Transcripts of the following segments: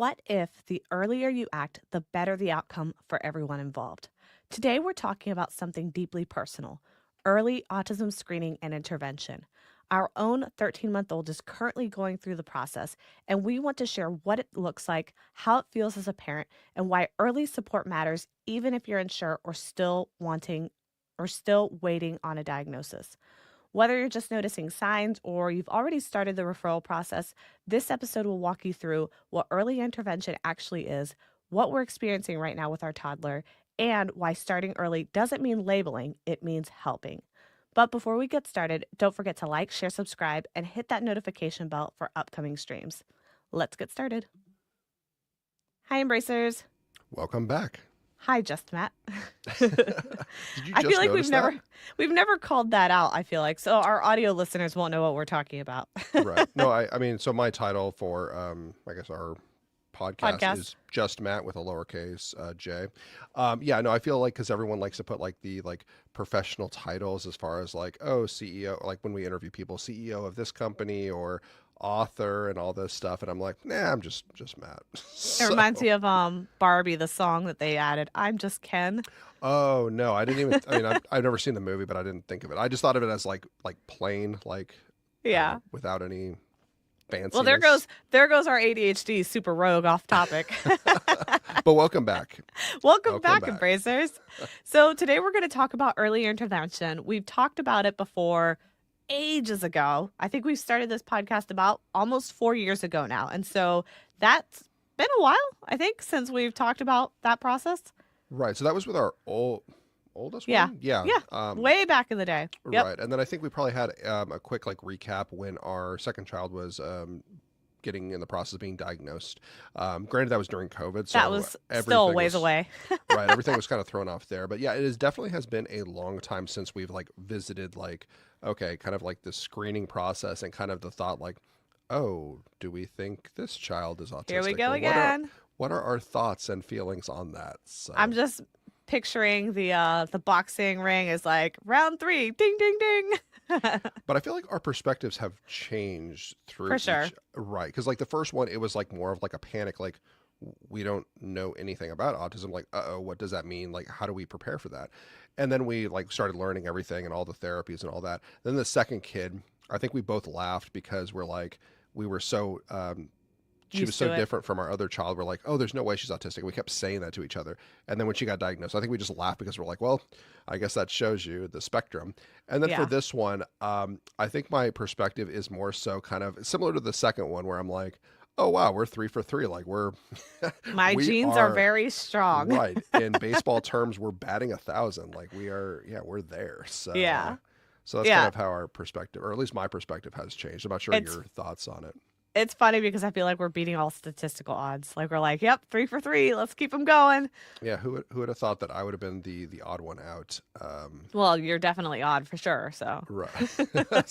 What if the earlier you act, the better the outcome for everyone involved? Today, we're talking about something deeply personal: early autism screening and intervention. Our own 13-month-old is currently going through the process, and we want to share what it looks like, how it feels as a parent, and why early support matters, even if you're unsure or still waiting on a diagnosis. Whether you're just noticing signs or you've already started the referral process, this episode will walk you through what early intervention actually is, what we're experiencing right now with our toddler, and why starting early doesn't mean labeling, it means helping. But before we get started, don't forget to like, share, subscribe, and hit that notification bell for upcoming streams. Let's get started. Hi, Embracers. Welcome back. Hi, Just Matt. Did you I feel just like notice that? we've never called that out, I feel like. So our audio listeners won't know what we're talking about. Right. No, I mean, so my title for, I guess our podcast Podcast. is Just Matt with a lowercase J. Yeah, no, I feel like because everyone likes to put like the professional titles as far as like, oh, CEO, like when we interview people, CEO of this company or author and all this stuff. And I'm like, nah, I'm just Matt. It reminds me of Barbie, the song that they added. I'm just Ken. Oh no, I didn't even. I mean, I've never seen the movie, but I didn't think of it. I just thought of it as like plain, like Yeah. without any fanciness. Well, there goes our ADHD super rogue off topic. But welcome back. Welcome back, Embracers. So today we're going to talk about early intervention. We've talked about it before ages ago. I think we started this podcast about almost 4 years ago now. And so that's been a while, I think, since we've talked about that process. Right. So that was with our oldest Yeah. one. Yeah. Yeah. Way back in the day. Yep. Right. And then I think we probably had a quick recap when our second child was getting in the process of being diagnosed. Granted, that was during COVID, so That was still a ways was, away. Right. Everything was kind of thrown off there. But yeah, it definitely has been a long time since we've visited okay, kind of the screening process and kind of the thought oh, do we think this child is autistic? Here we go Or again. What are our thoughts and feelings on that? So. I'm just picturing the boxing ring is like round 3, ding, ding, ding. But I feel like our perspectives have changed through For sure. Right. Because the first one, it was more of a panic, we don't know anything about autism. Uh-oh, what does that mean? How do we prepare for that? And then we started learning everything and all the therapies and all that. Then the second kid, I think we both laughed because we were so she was so different from our other child. We're like, oh, there's no way she's autistic. We kept saying that to each other. And then when she got diagnosed, I think we just laughed because we're like, well, I guess that shows you the spectrum. And then for this one, I think my perspective is more so kind of similar to the second one where I'm like, oh, wow, we're 3 for 3. My genes are very strong. Right. In baseball terms, we're batting 1,000. We're there. So, yeah. So that's kind of how our perspective, or at least my perspective, has changed. I'm not sure your thoughts on it. It's funny because I feel like we're beating all statistical odds. We're like, yep, 3 for 3. Let's keep them going. Yeah, who would have thought that I would have been the odd one out? Well, you're definitely odd for sure. So right.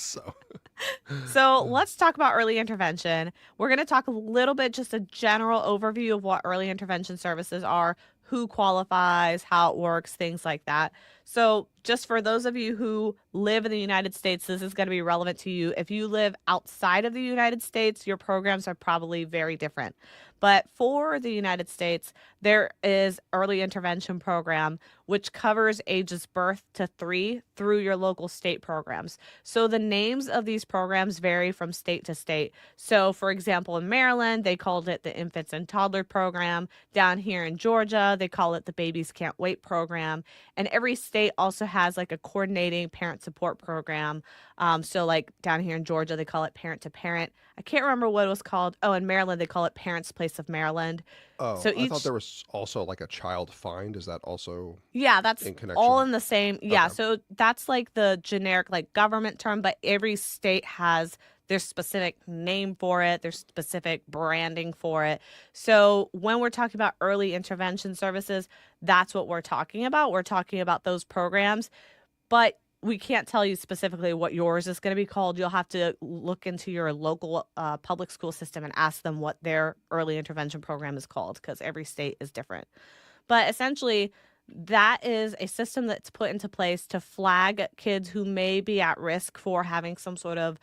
So let's talk about early intervention. We're going to talk a little bit, just a general overview of what early intervention services are, who qualifies, how it works, things like that. So just for those of you who live in the United States, this is going to be relevant to you. If you live outside of the United States, your programs are probably very different. But for the United States, there is early intervention program, which covers ages birth to 3 through your local state programs. So the names of these programs vary from state to state. So for example, in Maryland, they called it the Infants and Toddler Program. Down here in Georgia, they call it the Babies Can't Wait Program. And every state also has a coordinating parent support program. So down here in Georgia, they call it Parent to Parent. I can't remember what it was called. Oh, in Maryland, they call it Parents Place of Maryland. Oh, so I thought there was also a child find. Is that also that's in connection? all in the same. Yeah, Okay. so that's the generic government term, but every state has their specific name for it, their specific branding for it. So when we're talking about early intervention services, that's what we're talking about. We're talking about those programs, but we can't tell you specifically what yours is going to be called. You'll have to look into your local public school system and ask them what their early intervention program is called, because every state is different. But essentially, that is a system that's put into place to flag kids who may be at risk for having some sort of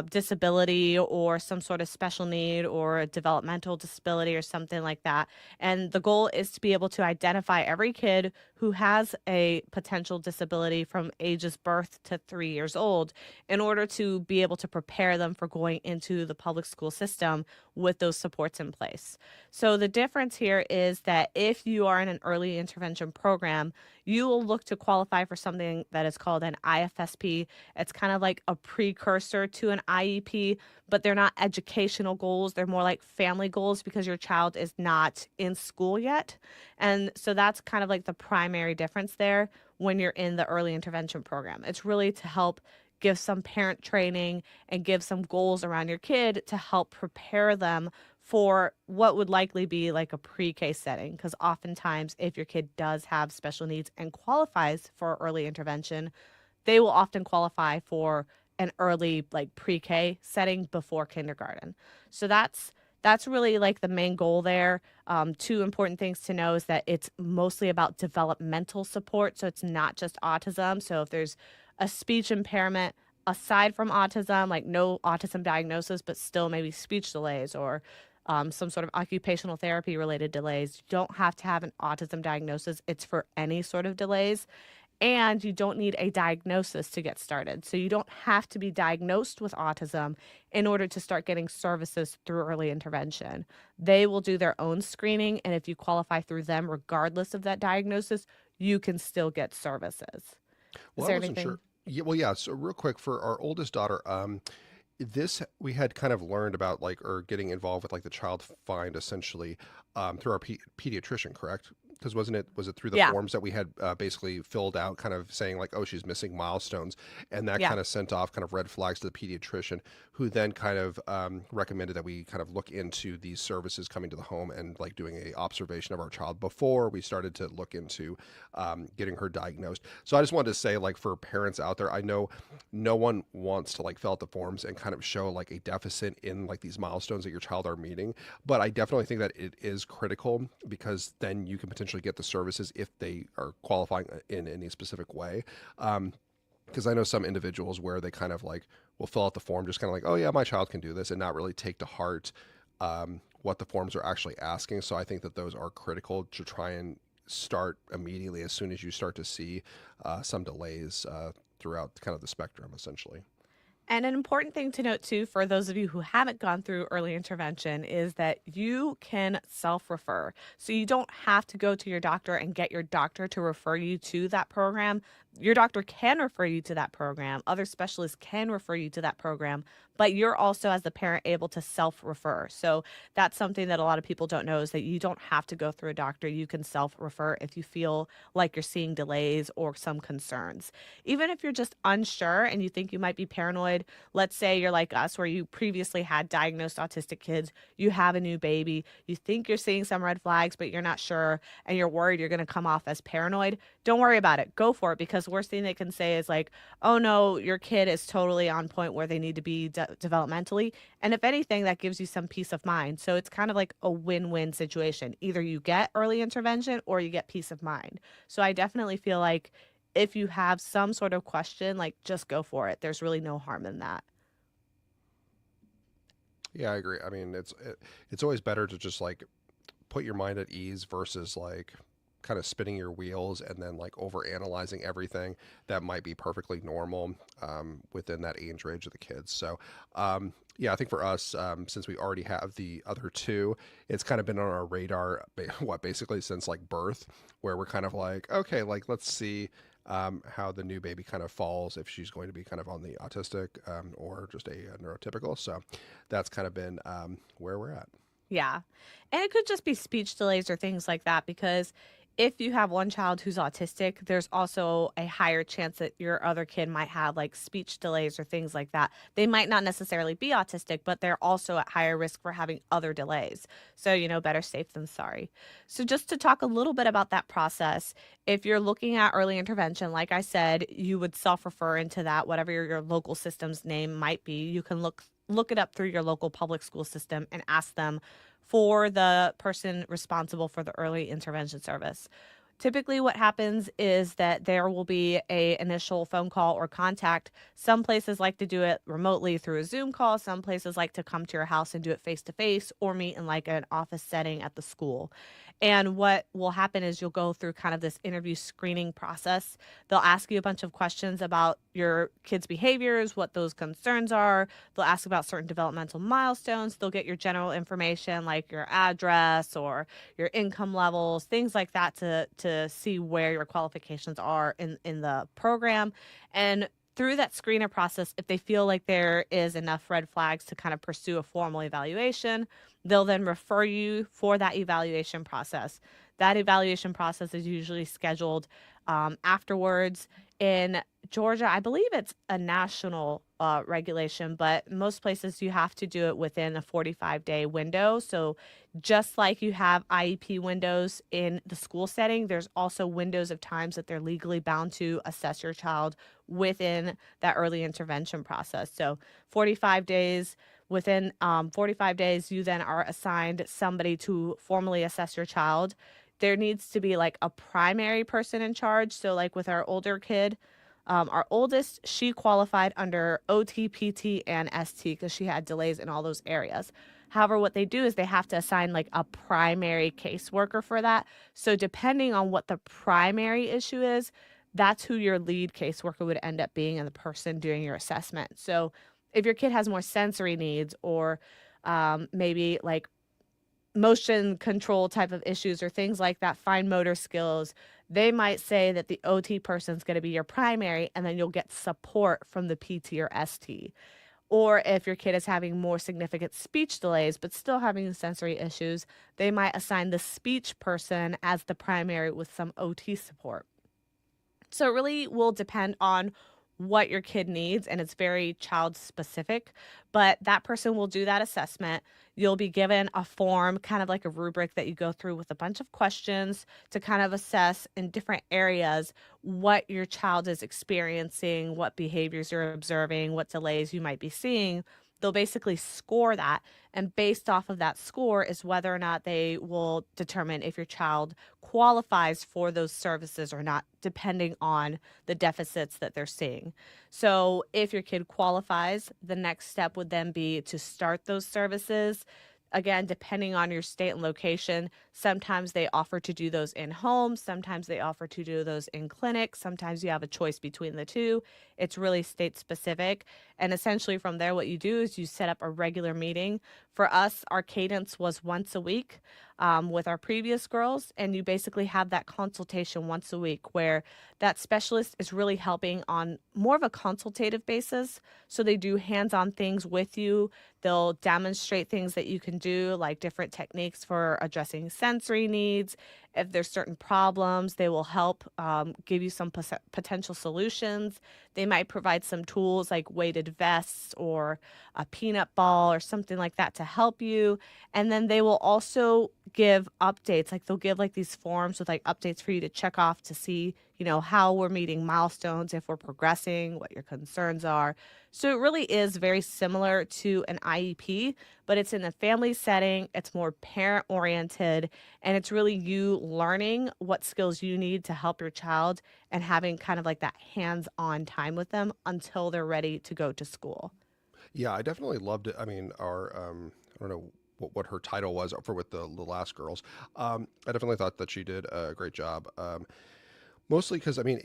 disability or some sort of special need or a developmental disability or something like that. And the goal is to be able to identify every kid who has a potential disability from ages birth to 3 years old in order to be able to prepare them for going into the public school system with those supports in place. So the difference here is that if you are in an early intervention program, you will look to qualify for something that is called an IFSP. It's kind of like a precursor to an IEP, but they're not educational goals. They're more like family goals because your child is not in school yet. And so that's kind of like the primary difference there when you're in the early intervention program. It's really to help give some parent training and give some goals around your kid to help prepare them for what would likely be like a pre-K setting. Because oftentimes, if your kid does have special needs and qualifies for early intervention, they will often qualify for an early like pre-K setting before kindergarten. So that's really like the main goal there. Two important things to know is that it's mostly about developmental support. So it's not just autism. So if there's a speech impairment aside from autism, like no autism diagnosis, but still maybe speech delays or some sort of occupational therapy related delays, you don't have to have an autism diagnosis. It's for any sort of delays. And you don't need a diagnosis to get started. So you don't have to be diagnosed with autism in order to start getting services through early intervention. They will do their own screening. And if you qualify through them, regardless of that diagnosis, you can still get services. Is Well, I there wasn't anything? sure. Yeah, well, yeah. So real quick for our oldest daughter, this we had kind of learned about like or getting involved with like the child find essentially through our pediatrician, correct? Because was it through the Yeah. forms that we had basically filled out, kind of saying like, oh, she's missing milestones, and that Yeah. kind of sent off kind of red flags to the pediatrician, who then kind of recommended that we kind of look into these services coming to the home and like doing a observation of our child before we started to look into getting her diagnosed. So I just wanted to say, like for parents out there, I know no one wants to like fill out the forms and kind of show like a deficit in like these milestones that your child are meeting, but I definitely think that it is critical because then you can potentially get the services if they are qualifying in any specific way. Because I know some individuals where they kind of like will fill out the form just kind of like, oh yeah, my child can do this, and not really take to heart what the forms are actually asking. So I think that those are critical to try and start immediately as soon as you start to see some delays throughout kind of the spectrum, essentially. And an important thing to note too, for those of you who haven't gone through early intervention, is that you can self refer. So you don't have to go to your doctor and get your doctor to refer you to that program. Your doctor can refer you to that program. Other specialists can refer you to that program, but you're also, as the parent, able to self refer. So that's something that a lot of people don't know is that you don't have to go through a doctor. You can self refer if you feel like you're seeing delays or some concerns. Even if you're just unsure and you think you might be paranoid, let's say you're like us, where you previously had diagnosed autistic kids, you have a new baby, you think you're seeing some red flags, but you're not sure, and you're worried you're going to come off as paranoid, don't worry about it. Go for it, because the worst thing they can say is like, oh no, your kid is totally on point where they need to be developmentally. And if anything, that gives you some peace of mind. So it's kind of like a win win situation. Either you get early intervention or you get peace of mind. So I definitely feel like if you have some sort of question, like just go for it. There's really no harm in that. Yeah, I agree. I mean, it's always better to just like put your mind at ease versus like kind of spinning your wheels and then like over analyzing everything that might be perfectly normal within that age range of the kids. So yeah, I think for us, since we already have the other two, it's kind of been on our radar, what, basically since like birth, where we're kind of like, okay, like let's see how the new baby kind of falls, if she's going to be kind of on the autistic or just a neurotypical. So that's kind of been where we're at. Yeah. And it could just be speech delays or things like that, because if you have one child who's autistic, there's also a higher chance that your other kid might have like speech delays or things like that. They might not necessarily be autistic, but they're also at higher risk for having other delays. So, better safe than sorry. So, just to talk a little bit about that process, if you're looking at early intervention, like I said, you would self refer into that, whatever your local system's name might be. You can look it up through your local public school system and ask them for the person responsible for the early intervention service. Typically what happens is that there will be a initial phone call or contact. Some places like to do it remotely through a Zoom call. Some places like to come to your house and do it face to face or meet in like an office setting at the school. And what will happen is you'll go through kind of this interview screening process. They'll ask you a bunch of questions about your kids' behaviors, what those concerns are. They'll ask about certain developmental milestones. They'll get your general information like your address or your income levels, things like that to see where your qualifications are in the program. And through that screener process, if they feel like there is enough red flags to kind of pursue a formal evaluation, they'll then refer you for that evaluation process. That evaluation process is usually scheduled afterwards. In Georgia, I believe it's a national regulation, but most places you have to do it within a 45-day window. So just like you have IEP windows in the school setting, there's also windows of times that they're legally bound to assess your child within that early intervention process. So 45 days, within 45 days, you then are assigned somebody to formally assess your child. There needs to be like a primary person in charge. So, like with our older kid, our oldest, she qualified under OT, PT, and ST because she had delays in all those areas. However, what they do is they have to assign like a primary caseworker for that. So, depending on what the primary issue is, that's who your lead caseworker would end up being and the person doing your assessment. So, if your kid has more sensory needs or maybe like motion control type of issues or things like that, fine motor skills, they might say that the OT person is going to be your primary and then you'll get support from the PT or ST. Or if your kid is having more significant speech delays but still having sensory issues, they might assign the speech person as the primary with some OT support. So it really will depend on what your kid needs and it's very child specific, but that person will do that assessment. You'll be given a form, kind of like a rubric that you go through with a bunch of questions to kind of assess in different areas what your child is experiencing, what behaviors you're observing, what delays you might be seeing. They'll basically score that. And based off of that score is whether or not they will determine if your child qualifies for those services or not, depending on the deficits that they're seeing. So, if your kid qualifies, the next step would then be to start those services. Again, depending on your state and location, sometimes they offer to do those in home, sometimes they offer to do those in clinic, sometimes you have a choice between the two. It's really state specific. And essentially, from there, what you do is you set up a regular meeting. For us, our cadence was once a week with our previous girls, and you basically have that consultation once a week where that specialist is really helping on more of a consultative basis. So they do hands on things with you. They'll demonstrate things that you can do, like different techniques for addressing sensory needs. If there's certain problems, they will help give you some potential solutions. They might provide some tools like weighted vests or a peanut ball or something like that to help you. And then they will also give updates. Like they'll give like these forms with like updates for you to check off to see, how we're meeting milestones, if we're progressing, what your concerns are. So it really is very similar to an IEP, but it's in a family setting. It's more parent oriented, and it's really you learning what skills you need to help your child and having kind of like that hands on time with them until they're ready to go to school. Yeah, I definitely loved it. I mean, our I don't know what her title was for with the last girls. I definitely thought that she did a great job. Mostly because I mean,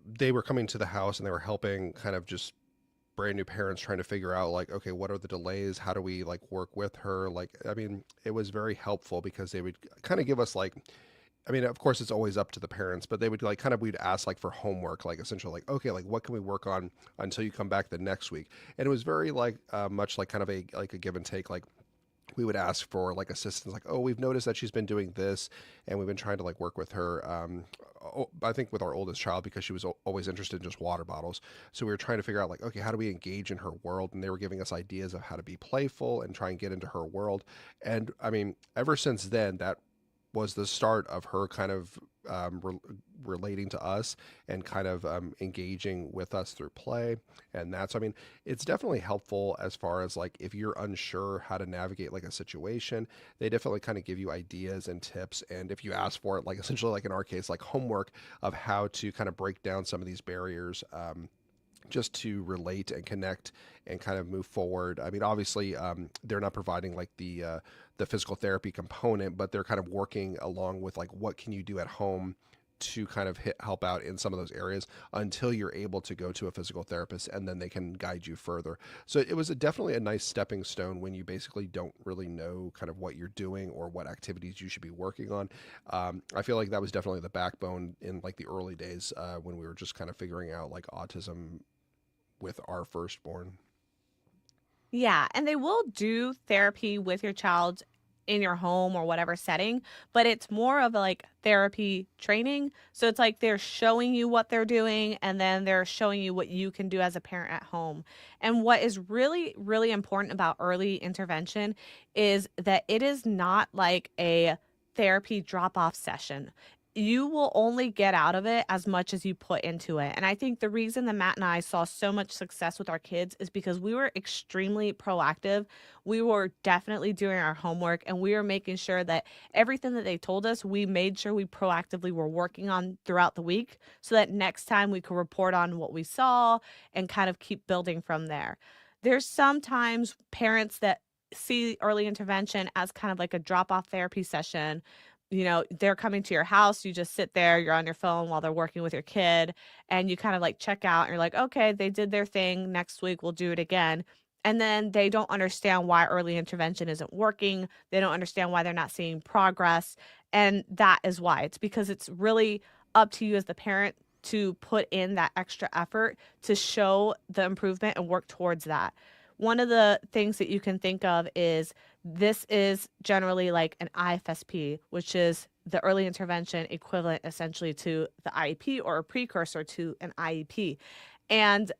they were coming to the house and they were helping kind of just brand new parents trying to figure out like, okay, what are the delays? How do we like work with her? Like, I mean, it was very helpful because they would kind of give us like, I mean, of course, it's always up to the parents, but they would like kind of we'd ask like for homework, like essentially like, okay, like what can we work on until you come back the next week? And it was very like much like kind of a give and take. Like we would ask for like assistance, like, oh, we've noticed that she's been doing this, and we've been trying to like work with her. I think with our oldest child because she was always interested in just water bottles. So we were trying to figure out like, okay, how do we engage in her world? And they were giving us ideas of how to be playful and try and get into her world. And I mean, ever since then, that was the start of her kind of relating to us and kind of engaging with us through play. And that's, I mean, it's definitely helpful as far as like if you're unsure how to navigate like a situation, they definitely kind of give you ideas and tips. And if you ask for it, like essentially like in our case, like homework of how to kind of break down some of these barriers. Just to relate and connect and kind of move forward. I mean, obviously, they're not providing like the physical therapy component, but they're kind of working along with like what can you do at home to kind of help out in some of those areas until you're able to go to a physical therapist, and then they can guide you further. So it was definitely a nice stepping stone when you basically don't really know kind of what you're doing or what activities you should be working on. I feel like that was definitely the backbone in like the early days when we were just kind of figuring out like autism with our firstborn. Yeah, and they will do therapy with your child in your home or whatever setting, but it's more of a, like, therapy training. So it's like they're showing you what they're doing, and then they're showing you what you can do as a parent at home. And what is really, really important about early intervention is that it is not like a therapy drop-off session. You will only get out of it as much as you put into it. And I think the reason that Matt and I saw so much success with our kids is because we were extremely proactive. We were definitely doing our homework, and we were making sure that everything that they told us, we made sure we proactively were working on throughout the week so that next time we could report on what we saw and kind of keep building from there. There's sometimes parents that see early intervention as kind of like a drop off therapy session. You know, they're coming to your house, you just sit there, you're on your phone while they're working with your kid, and you kind of like check out and you're like, okay, they did their thing. Next week, we'll do it again. And then they don't understand why early intervention isn't working. They don't understand why they're not seeing progress. And that is why. It's because it's really up to you as the parent to put in that extra effort to show the improvement and work towards that. One of the things that you can think of is this is generally like an IFSP, which is the early intervention equivalent essentially to the IEP or a precursor to an IEP. And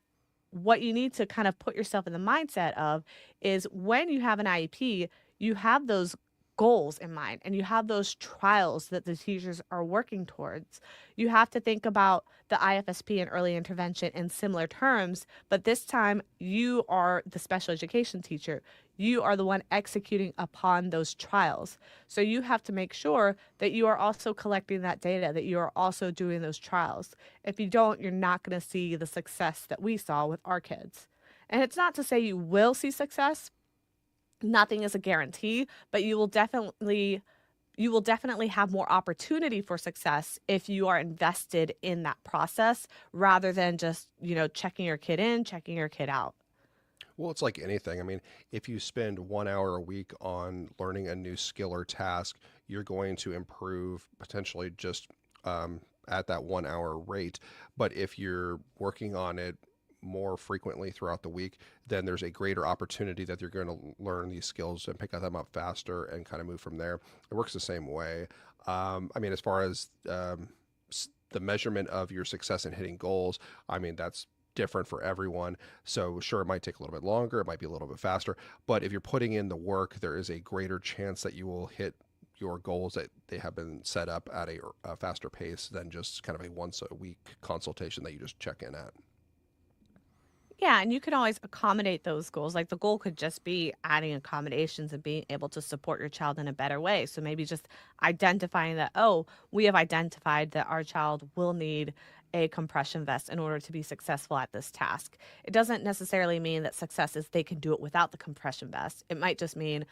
what you need to kind of put yourself in the mindset of is when you have an IEP, you have those goals in mind and you have those trials that the teachers are working towards. You have to think about the IFSP and early intervention in similar terms, but this time you are the special education teacher. You are the one executing upon those trials. So you have to make sure that you are also collecting that data, that you are also doing those trials. If you don't, you're not going to see the success that we saw with our kids. And it's not to say you will see success. Nothing is a guarantee, but you will definitely have more opportunity for success if you are invested in that process rather than just, checking your kid in, checking your kid out. Well, it's like anything. I mean, if you spend 1 hour a week on learning a new skill or task, you're going to improve potentially just at that 1 hour rate. But if you're working on it more frequently throughout the week, then there's a greater opportunity that you're going to learn these skills and pick them up faster and kind of move from there. It works the same way. I mean, as far as the measurement of your success in hitting goals, I mean, that's different for everyone. So sure, it might take a little bit longer, it might be a little bit faster, but if you're putting in the work, there is a greater chance that you will hit your goals that they have been set up at a faster pace than just kind of a once a week consultation that you just check in at. Yeah, and you can always accommodate those goals. Like the goal could just be adding accommodations and being able to support your child in a better way. So maybe just identifying that, oh, we have identified that our child will need a compression vest in order to be successful at this task. It doesn't necessarily mean that success is they can do it without the compression vest. It might just mean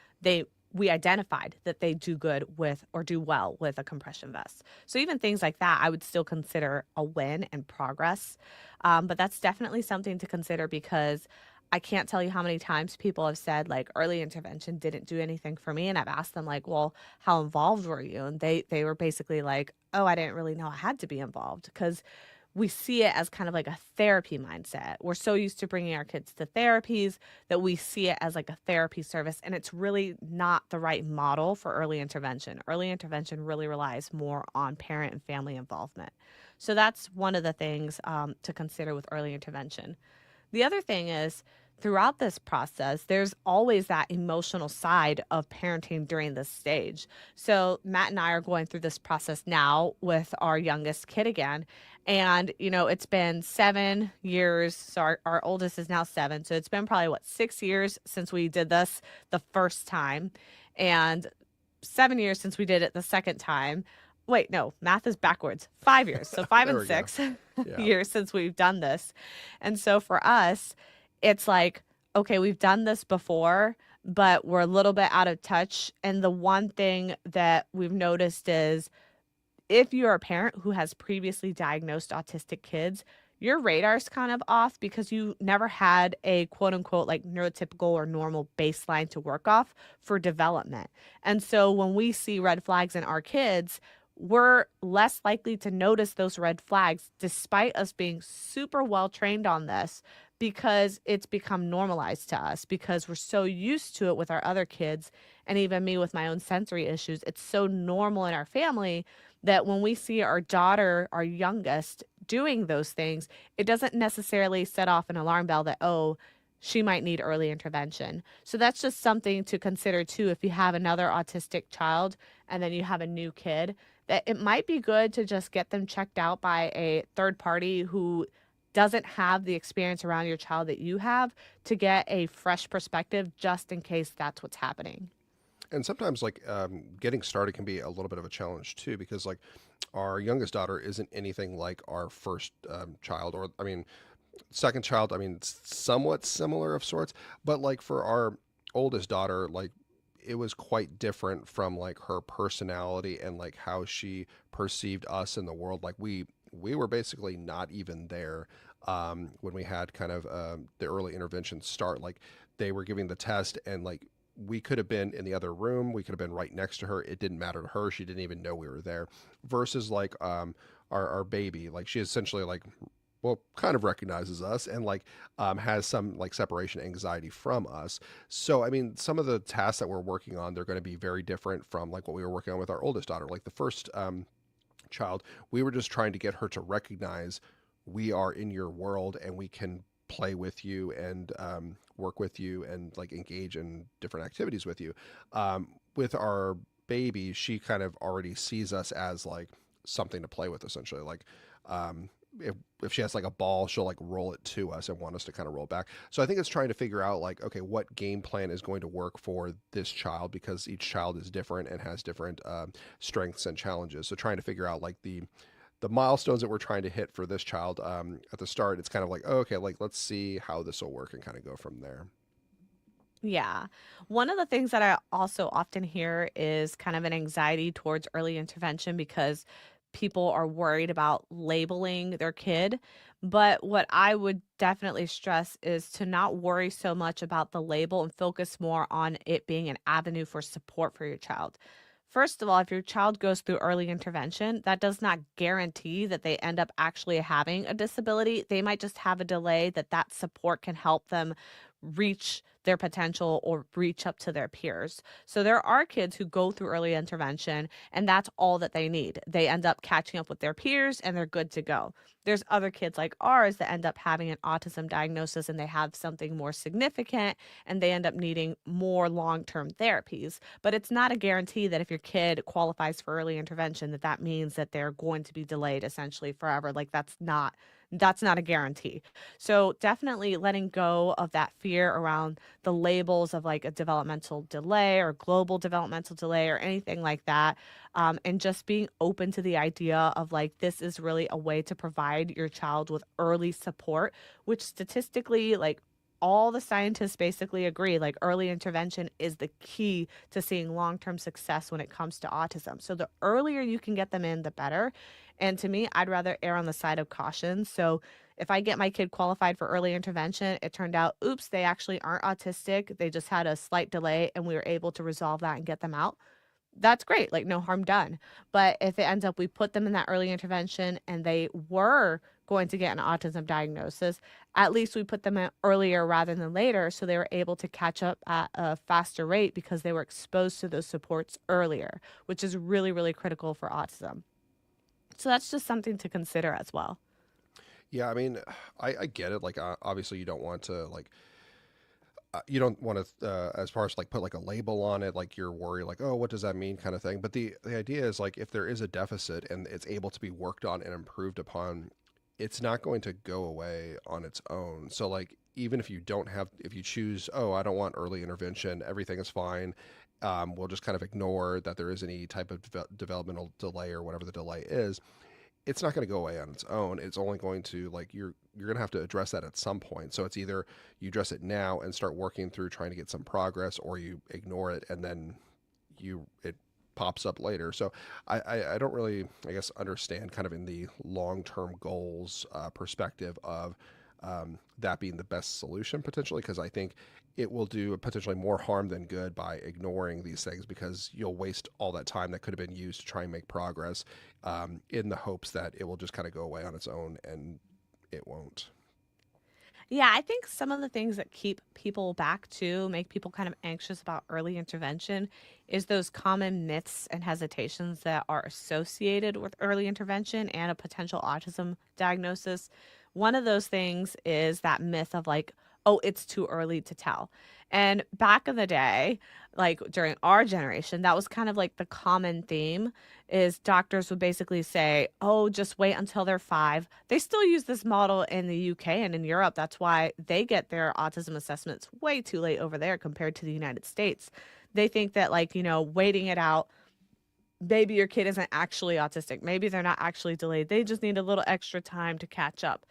we identified that they do good with or do well with a compression vest. So even things like that, I would still consider a win and progress. But that's definitely something to consider because I can't tell you how many times people have said like early intervention didn't do anything for me, and I've asked them like, well, how involved were you? And they were basically like, oh, I didn't really know I had to be involved because we see it as kind of like a therapy mindset. We're so used to bringing our kids to therapies that we see it as like a therapy service, and it's really not the right model for early intervention. Early intervention really relies more on parent and family involvement. So that's one of the things to consider with early intervention. The other thing is throughout this process, there's always that emotional side of parenting during this stage. So, Matt and I are going through this process now with our youngest kid again. And, it's been 7 years. So, our oldest is now 7. So, it's been probably, 6 years since we did this the first time, and 7 years since we did it the second time. Wait, no, math is backwards. 5 years. So, five There and we go. six Yeah. years since we've done this. And so, for us, it's like, okay, we've done this before, but we're a little bit out of touch. And the one thing that we've noticed is if you're a parent who has previously diagnosed autistic kids, your radar's kind of off because you never had a quote unquote like neurotypical or normal baseline to work off for development. And so when we see red flags in our kids, we're less likely to notice those red flags despite us being super well trained on this because it's become normalized to us because we're so used to it with our other kids. And even me with my own sensory issues, it's so normal in our family that when we see our daughter, our youngest, doing those things, it doesn't necessarily set off an alarm bell that, oh, she might need early intervention. So that's just something to consider too. If you have another autistic child and then you have a new kid, that it might be good to just get them checked out by a third party who doesn't have the experience around your child that you have to get a fresh perspective just in case that's what's happening. And sometimes like getting started can be a little bit of a challenge too, because like our youngest daughter isn't anything like our first child, or I mean, second child. I mean, somewhat similar of sorts, but like for our oldest daughter, like it was quite different from like her personality and like how she perceived us in the world. Like we were basically not even there when we had kind of the early intervention start. Like they were giving the test, and like we could have been in the other room, we could have been right next to her. It didn't matter to her. She didn't even know we were there. Versus like our baby, like she essentially like well kind of recognizes us and like has some like separation anxiety from us. So I mean, some of the tasks that we're working on, they're going to be very different from like what we were working on with our oldest daughter. Like the first child, we were just trying to get her to recognize we are in your world and we can play with you and work with you and like engage in different activities with you. With our baby, she kind of already sees us as like something to play with, essentially. Like um, if she has like a ball, she'll like roll it to us and want us to kind of roll back. So I think it's trying to figure out like, okay, what game plan is going to work for this child, because each child is different and has different strengths and challenges. So trying to figure out like the milestones that we're trying to hit for this child at the start, it's kind of like, oh, okay, like let's see how this will work and kind of go from there. Yeah. One of the things that I also often hear is kind of an anxiety towards early intervention because people are worried about labeling their kid. But what I would definitely stress is to not worry so much about the label and focus more on it being an avenue for support for your child. First of all, if your child goes through early intervention, that does not guarantee that they end up actually having a disability. They might just have a delay that support can help them reach their potential or reach up to their peers. So there are kids who go through early intervention and that's all that they need. They end up catching up with their peers and they're good to go. There's other kids like ours that end up having an autism diagnosis and they have something more significant and they end up needing more long-term therapies. But it's not a guarantee that if your kid qualifies for early intervention that means that they're going to be delayed essentially forever. Like that's not a guarantee. So definitely letting go of that fear around the labels of like a developmental delay or global developmental delay or anything like that. And just being open to the idea of like, this is really a way to provide your child with early support, which statistically, like, all the scientists basically agree like early intervention is the key to seeing long-term success when it comes to autism. So the earlier you can get them in, the better. And to me, I'd rather err on the side of caution. So if I get my kid qualified for early intervention, it turned out, oops, they actually aren't autistic. They just had a slight delay and we were able to resolve that and get them out. That's great, like no harm done. But if it ends up we put them in that early intervention and they were going to get an autism diagnosis, at least we put them in earlier rather than later so they were able to catch up at a faster rate because they were exposed to those supports earlier, which is really, really critical for autism. So that's just something to consider as well. Yeah, I mean, I get it. Like, obviously, you don't want to like You don't want to, as far as like put like a label on it, like you're worried, like, oh, what does that mean, kind of thing. But the idea is like if there is a deficit and it's able to be worked on and improved upon, it's not going to go away on its own. So like even if you don't have, if you choose, oh, I don't want early intervention, everything is fine. We'll just kind of ignore that there is any type of developmental delay or whatever the delay is. It's not going to go away on its own. It's only going to like you're going to have to address that at some point. So it's either you address it now and start working through trying to get some progress, or you ignore it and then it pops up later. So I don't really, I guess, understand kind of in the long term goals perspective of that being the best solution potentially, because I think it will do potentially more harm than good by ignoring these things, because you'll waste all that time that could have been used to try and make progress in the hopes that it will just kind of go away on its own, and it won't. Yeah, I think some of the things that keep people back too, make people kind of anxious about early intervention, is those common myths and hesitations that are associated with early intervention and a potential autism diagnosis. One of those things is that myth of like, oh, it's too early to tell. And back in the day, like during our generation, that was kind of like the common theme is doctors would basically say, "Oh, just wait until they're 5." They still use this model in the UK and in Europe. That's why they get their autism assessments way too late over there compared to the United States. They think that like, waiting it out, maybe your kid isn't actually autistic. Maybe they're not actually delayed. They just need a little extra time to catch up.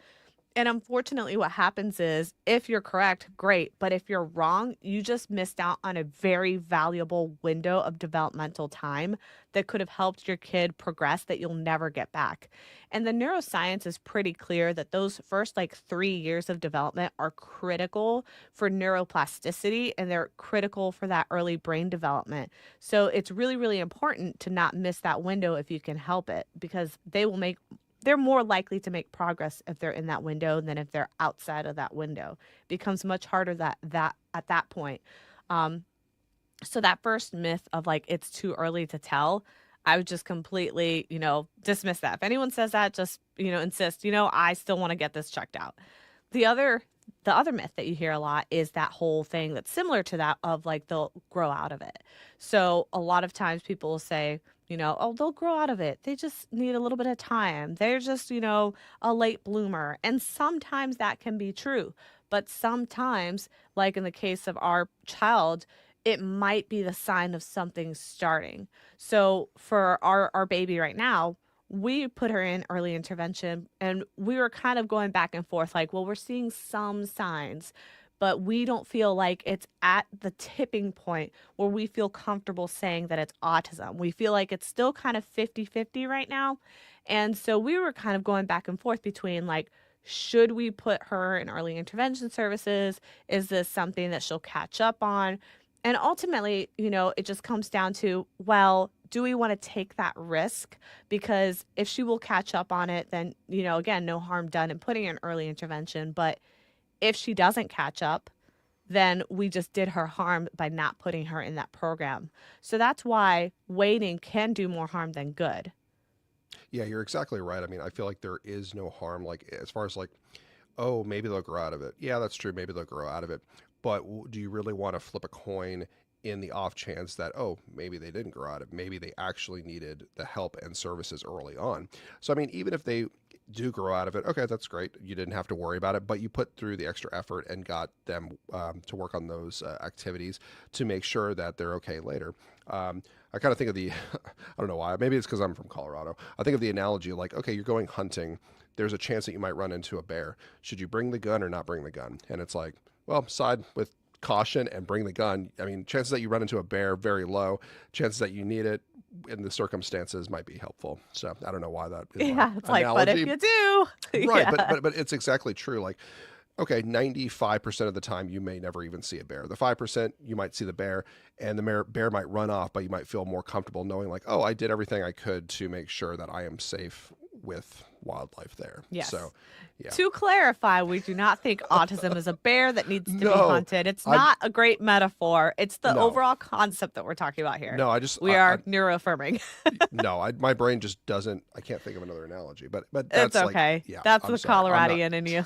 And unfortunately, what happens is if you're correct, great. But if you're wrong, you just missed out on a very valuable window of developmental time that could have helped your kid progress that you'll never get back. And the neuroscience is pretty clear that those first like 3 years of development are critical for neuroplasticity and they're critical for that early brain development. So it's really, really important to not miss that window if you can help it, because they're more likely to make progress if they're in that window than if they're outside of that window. It becomes much harder that at that point. Um, so that first myth of like it's too early to tell, I would just completely, dismiss that. If anyone says that, just, insist, I still want to get this checked out. The other the other myth that you hear a lot is that whole thing that's similar to that of like they'll grow out of it. So a lot of times people will say, oh, they'll grow out of it. They just need a little bit of time. They're just, a late bloomer. And sometimes that can be true. But sometimes, like in the case of our child, it might be the sign of something starting. So for our baby right now, we put her in early intervention and we were kind of going back and forth like, well, we're seeing some signs, but we don't feel like it's at the tipping point where we feel comfortable saying that it's autism. We feel like it's still kind of 50-50 right now. And so we were kind of going back and forth between like, should we put her in early intervention services? Is this something that she'll catch up on? And ultimately, it just comes down to, well, do we want to take that risk? Because if she will catch up on it, then, again, no harm done in putting in early intervention. But if she doesn't catch up, then we just did her harm by not putting her in that program. So that's why waiting can do more harm than good. Yeah, you're exactly right. I mean, I feel like there is no harm, like as far as like, oh, maybe they'll grow out of it. Yeah, that's true. Maybe they'll grow out of it. But do you really want to flip a coin in the off chance that, oh, maybe they didn't grow out of it? Maybe they actually needed the help and services early on. So, I mean, even if they do grow out of it, okay, that's great. You didn't have to worry about it, but you put through the extra effort and got them to work on those activities to make sure that they're okay later. I kind of think of the, I don't know why, maybe it's because I'm from Colorado. I think of the analogy like, okay, you're going hunting. There's a chance that you might run into a bear. Should you bring the gun or not bring the gun? And it's like, well, side with caution and bring the gun. I mean, chances that you run into a bear, very low. Chances that you need it in the circumstances might be helpful. So I don't know why that is my Yeah, it's like, but if analogy. you do, Right, yeah. but it's exactly true. Like, okay, 95% of the time you may never even see a bear. The 5% you might see the bear, and the bear might run off, but you might feel more comfortable knowing like, oh, I did everything I could to make sure that I am safe with wildlife there. Yes. So, yeah. To clarify, we do not think autism is a bear that needs to be No, hunted. It's I'm not a great metaphor. It's the no, overall concept that we're talking about here. no. I just, We I are neuroaffirming. no, my brain just doesn't. I can't think of another analogy, but It's that's like, okay. yeah. That's I'm the sorry. I'm not. Coloradian in you.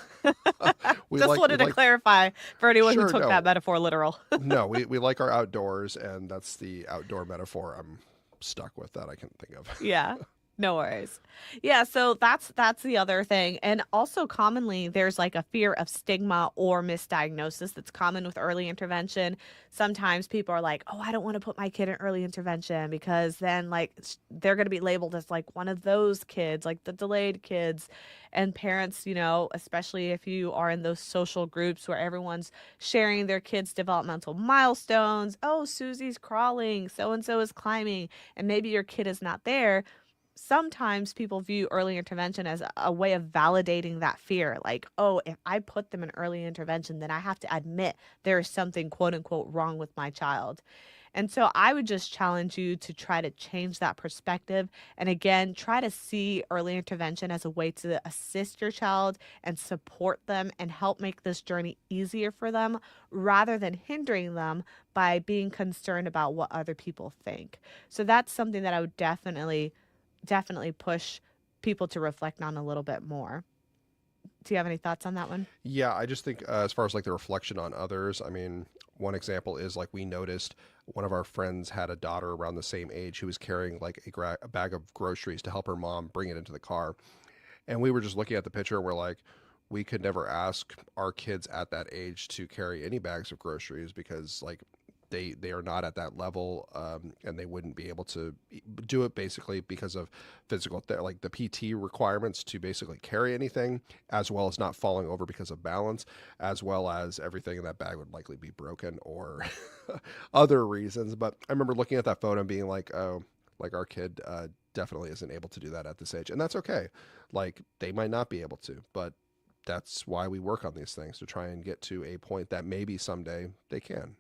We Just like we wanted to like. clarify for anyone who Sure, took that no, metaphor literal. no. We like our outdoors, and that's the outdoor metaphor. I'm stuck with that. I can think of. Yeah. No worries. Yeah, so that's the other thing. And also commonly there's like a fear of stigma or misdiagnosis that's common with early intervention. Sometimes people are like, "Oh, I don't want to put my kid in early intervention because then like they're going to be labeled as like one of those kids, like the delayed kids." And parents, especially if you are in those social groups where everyone's sharing their kids' developmental milestones, "Oh, Susie's crawling, so and so is climbing," and maybe your kid is not there. Sometimes people view early intervention as a way of validating that fear. Like, oh, if I put them in early intervention, then I have to admit there is something quote unquote wrong with my child. And so I would just challenge you to try to change that perspective. And again, try to see early intervention as a way to assist your child and support them and help make this journey easier for them rather than hindering them by being concerned about what other people think. So that's something that I would definitely push people to reflect on a little bit more. Do you have any thoughts on that one? Yeah, I just think as far as like the reflection on others, I mean, one example is like we noticed one of our friends had a daughter around the same age who was carrying like a bag of groceries to help her mom bring it into the car. And we were just looking at the picture and we're like, we could never ask our kids at that age to carry any bags of groceries because like they are not at that level, and they wouldn't be able to do it basically because of like the PT requirements to basically carry anything, as well as not falling over because of balance, as well as everything in that bag would likely be broken or other reasons. But I remember looking at that photo and being like, oh, like our kid definitely isn't able to do that at this age, and that's okay. Like they might not be able to, but that's why we work on these things to try and get to a point that maybe someday they can.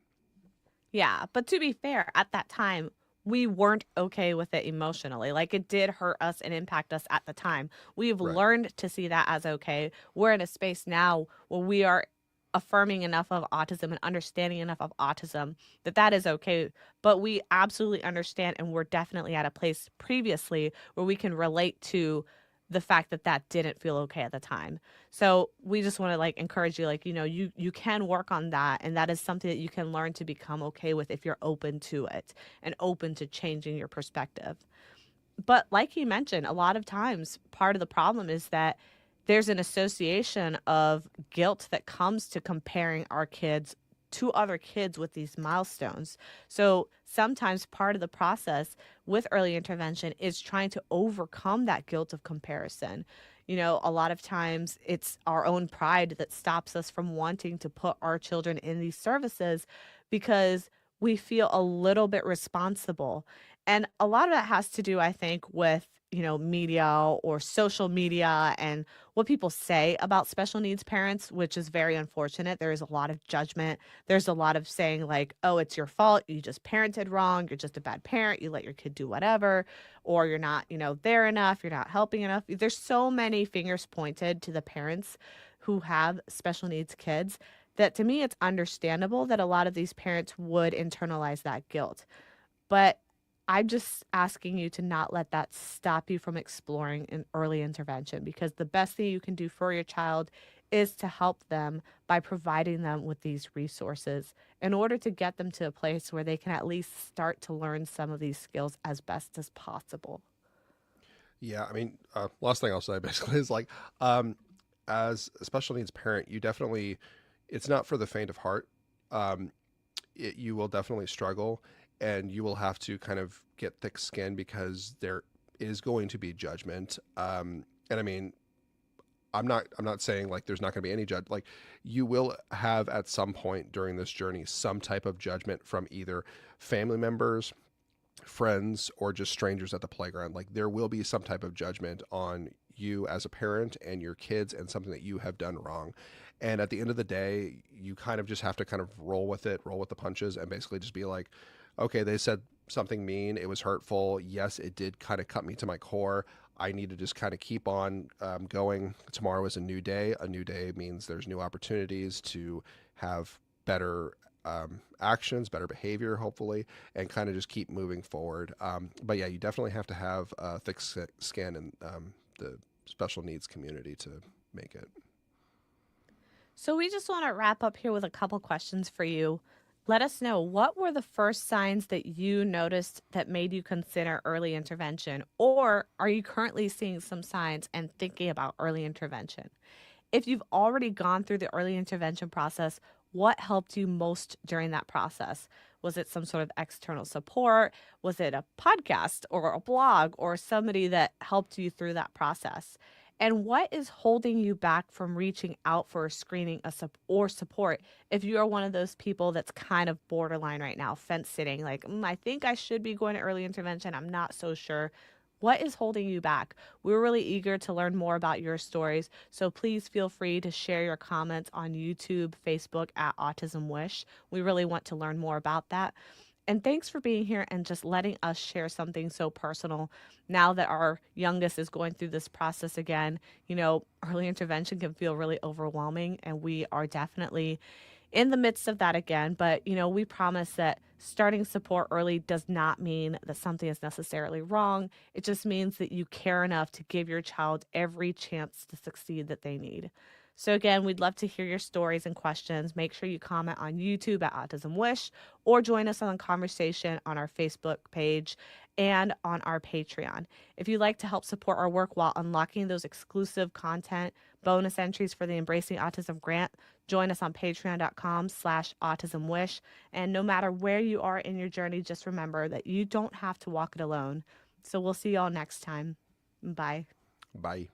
Yeah, but to be fair, at that time, we weren't okay with it emotionally. Like it did hurt us and impact us at the time. We've Right. learned to see that as okay. We're in a space now where we are affirming enough of autism and understanding enough of autism that that is okay. But we absolutely understand, and we're definitely at a place previously where we can relate to the fact that that didn't feel okay at the time. So we just want to like encourage you, like, you can work on that. And that is something that you can learn to become okay with if you're open to it and open to changing your perspective. But like you mentioned, a lot of times part of the problem is that there's an association of guilt that comes to comparing our kids to other kids with these milestones. So sometimes part of the process with early intervention is trying to overcome that guilt of comparison. A lot of times it's our own pride that stops us from wanting to put our children in these services because we feel a little bit responsible. And a lot of that has to do, I think, with, media or social media and what people say about special needs parents, which is very unfortunate. There is a lot of judgment. There's a lot of saying, like, oh, it's your fault. You just parented wrong. You're just a bad parent. You let your kid do whatever, or you're not, there enough. You're not helping enough. There's so many fingers pointed to the parents who have special needs kids that to me, it's understandable that a lot of these parents would internalize that guilt. But I'm just asking you to not let that stop you from exploring an early intervention because the best thing you can do for your child is to help them by providing them with these resources in order to get them to a place where they can at least start to learn some of these skills as best as possible. Yeah, I mean, last thing I'll say basically is like, um, as a special needs parent, you definitely, it's not for the faint of heart. Um, you will definitely struggle, and you will have to kind of get thick skin because there is going to be judgment. And I mean, I'm not saying like there's not going to be any judge. Like you will have at some point during this journey some type of judgment from either family members, friends, or just strangers at the playground. Like there will be some type of judgment on you as a parent and your kids and something that you have done wrong. And at the end of the day, you kind of just have to kind of roll with it, roll with the punches, and basically just be like, okay, they said something mean. It was hurtful. Yes, it did kind of cut me to my core. I need to just kind of keep on going. Tomorrow is a new day. A new day means there's new opportunities to have better actions, better behavior, hopefully, and kind of just keep moving forward. But yeah, you definitely have to have thick skin in the special needs community to make it. So we just want to wrap up here with a couple questions for you. Let us know, what were the first signs that you noticed that made you consider early intervention? Or are you currently seeing some signs and thinking about early intervention? If you've already gone through the early intervention process, what helped you most during that process? Was it some sort of external support? Was it a podcast or a blog or somebody that helped you through that process? And what is holding you back from reaching out for a screening or support if you are one of those people that's kind of borderline right now, fence sitting, like, I think I should be going to early intervention. I'm not so sure. What is holding you back? We're really eager to learn more about your stories, so please feel free to share your comments on YouTube, Facebook at Autism Wish. We really want to learn more about that. And thanks for being here and just letting us share something so personal. Now that our youngest is going through this process again, early intervention can feel really overwhelming, and we are definitely in the midst of that again. But, we promise that starting support early does not mean that something is necessarily wrong. It just means that you care enough to give your child every chance to succeed that they need. So, again, we'd love to hear your stories and questions. Make sure you comment on YouTube at Autism Wish or join us on the conversation on our Facebook page and on our Patreon. If you'd like to help support our work while unlocking those exclusive content, bonus entries for the Embracing Autism grant, join us on patreon.com/autismwish. And no matter where you are in your journey, just remember that you don't have to walk it alone. So we'll see y'all next time. Bye. Bye.